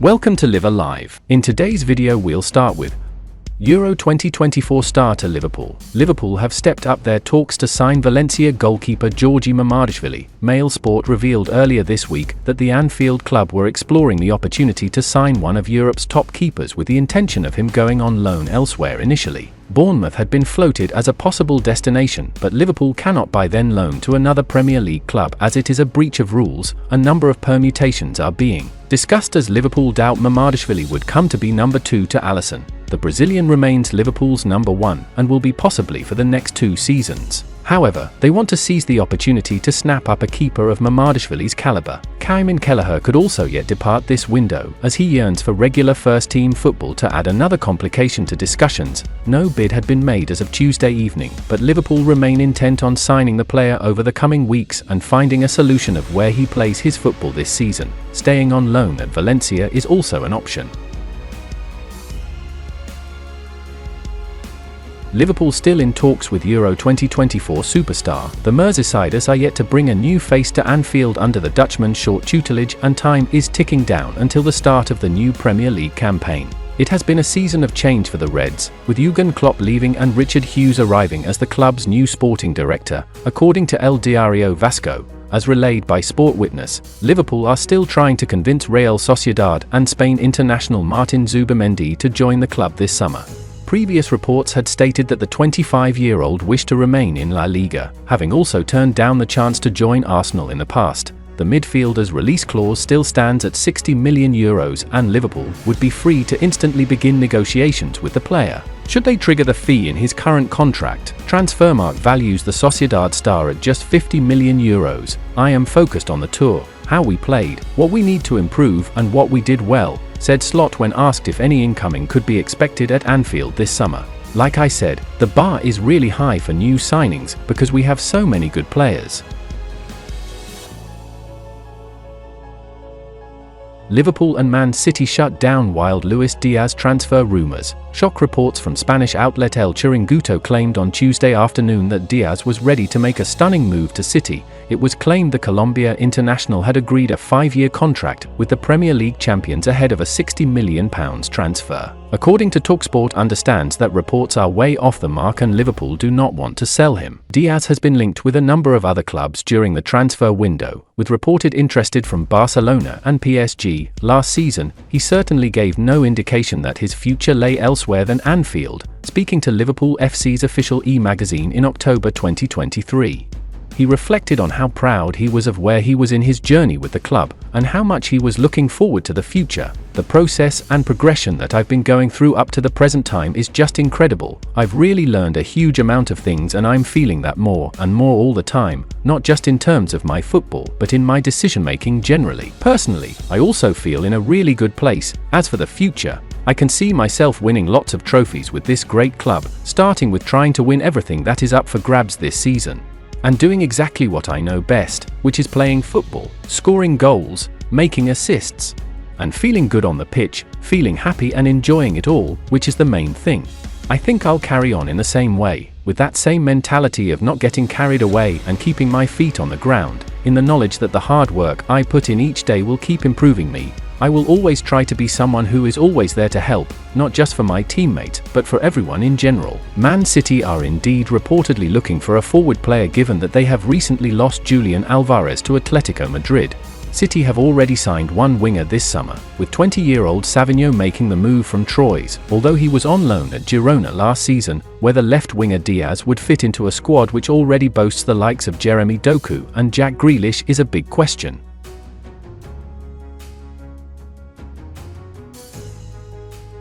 Welcome to Live Alive. In today's video we'll start with Euro 2024 star to Liverpool. Liverpool have stepped up their talks to sign Valencia goalkeeper Georgi Mamardashvili. Mail Sport revealed earlier this week that the Anfield club were exploring the opportunity to sign one of Europe's top keepers with the intention of him going on loan elsewhere initially. Bournemouth had been floated as a possible destination, but Liverpool cannot by then loan to another Premier League club as it is a breach of rules. A number of permutations are being discussed as Liverpool doubt Mamardashvili would come to be number 2 to Alisson. The Brazilian remains Liverpool's number 1 and will be possibly for the next 2 seasons. However, they want to seize the opportunity to snap up a keeper of Mamardashvili's caliber. Kayman Kelleher could also yet depart this window as he yearns for regular first-team football. To add another complication to discussions, no bid had been made as of Tuesday evening, but Liverpool remain intent on signing the player over the coming weeks and finding a solution of where he plays his football this season. Staying on loan at Valencia is also an option. Liverpool still in talks with Euro 2024 superstar. The Merseysiders are yet to bring a new face to Anfield under the Dutchman's short tutelage, and time is ticking down until the start of the new Premier League campaign. It has been a season of change for the Reds, with Jurgen Klopp leaving and Richard Hughes arriving as the club's new sporting director, according to El Diario Vasco. As relayed by Sport Witness, Liverpool are still trying to convince Real Sociedad and Spain international Martin Zubimendi to join the club this summer. Previous reports had stated that the 25-year-old wished to remain in La Liga, having also turned down the chance to join Arsenal in the past. The midfielder's release clause still stands at €60 million, and Liverpool would be free to instantly begin negotiations with the player should they trigger the fee in his current contract. Transfermarkt values the Sociedad star at just €50 million. "I am focused on the tour, how we played, what we need to improve and what we did well," said Slot when asked if any incoming could be expected at Anfield this summer. "Like I said, the bar is really high for new signings because we have so many good players." Liverpool and Man City shut down wild Luis Diaz transfer rumours. Shock reports from Spanish outlet El Chiringuito claimed on Tuesday afternoon that Diaz was ready to make a stunning move to City. It was claimed the Colombia international had agreed a 5-year contract with the Premier League champions ahead of a £60 million transfer. According to TalkSport, understands that reports are way off the mark and Liverpool do not want to sell him. Diaz has been linked with a number of other clubs during the transfer window, with reported interested from Barcelona and PSG. Last season, he certainly gave no indication that his future lay elsewhere than Anfield, speaking to Liverpool FC's official e-magazine in October 2023. He reflected on how proud he was of where he was in his journey with the club, and how much he was looking forward to the future. "The process and progression that I've been going through up to the present time is just incredible. I've really learned a huge amount of things and I'm feeling that more and more all the time, not just in terms of my football, but in my decision making generally. Personally, I also feel in a really good place. As for the future, I can see myself winning lots of trophies with this great club, starting with trying to win everything that is up for grabs this season, and doing exactly what I know best, which is playing football, scoring goals, making assists, and feeling good on the pitch, feeling happy and enjoying it all, which is the main thing. I think I'll carry on in the same way, with that same mentality of not getting carried away and keeping my feet on the ground, in the knowledge that the hard work I put in each day will keep improving me. I will always try to be someone who is always there to help, not just for my teammates, but for everyone in general." Man City are indeed reportedly looking for a forward player given that they have recently lost Julian Alvarez to Atletico Madrid. City have already signed one winger this summer, with 20-year-old Savinho making the move from Troyes, although he was on loan at Girona last season. Whether left winger Diaz would fit into a squad which already boasts the likes of Jeremy Doku and Jack Grealish is a big question.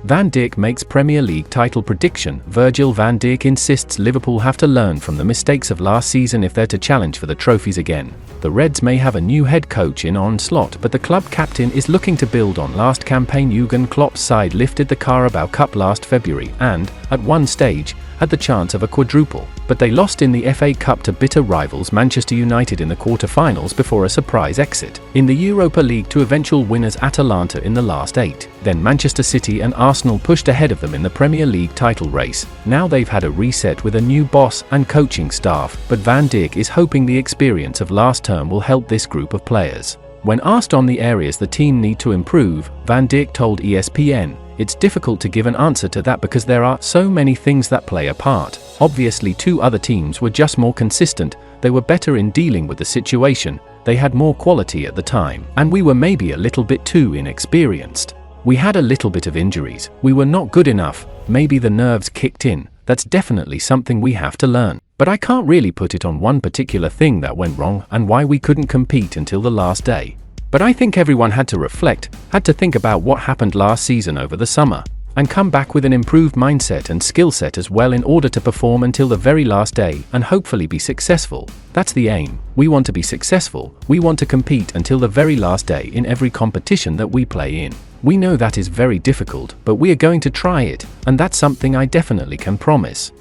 Van Dijk makes Premier League title prediction. Virgil van Dijk insists Liverpool have to learn from the mistakes of last season if they're to challenge for the trophies again. The Reds may have a new head coach in on slot, but the club captain is looking to build on last campaign. Jurgen Klopp's side lifted the Carabao Cup last February and, at one stage, had the chance of a quadruple, but they lost in the FA Cup to bitter rivals Manchester United in the quarter-finals before a surprise exit in the Europa League to eventual winners Atalanta in the last 8. Then Manchester City and Arsenal pushed ahead of them in the Premier League title race. Now they've had a reset with a new boss and coaching staff, but Van Dijk is hoping the experience of last term will help this group of players. When asked on the areas the team need to improve, Van Dijk told ESPN, "It's difficult to give an answer to that because there are so many things that play a part. Obviously 2 other teams were just more consistent, they were better in dealing with the situation, they had more quality at the time, and we were maybe a little bit too inexperienced. We had a little bit of injuries, we were not good enough, maybe the nerves kicked in, that's definitely something we have to learn. But I can't really put it on one particular thing that went wrong and why we couldn't compete until the last day. But I think everyone had to reflect, had to think about what happened last season over the summer, and come back with an improved mindset and skill set as well in order to perform until the very last day and hopefully be successful. That's the aim. We want to be successful, we want to compete until the very last day in every competition that we play in. We know that is very difficult, but we are going to try it, and that's something I definitely can promise."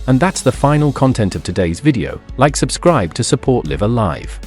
And that's the final content of today's video. Like, subscribe to support Live Alive.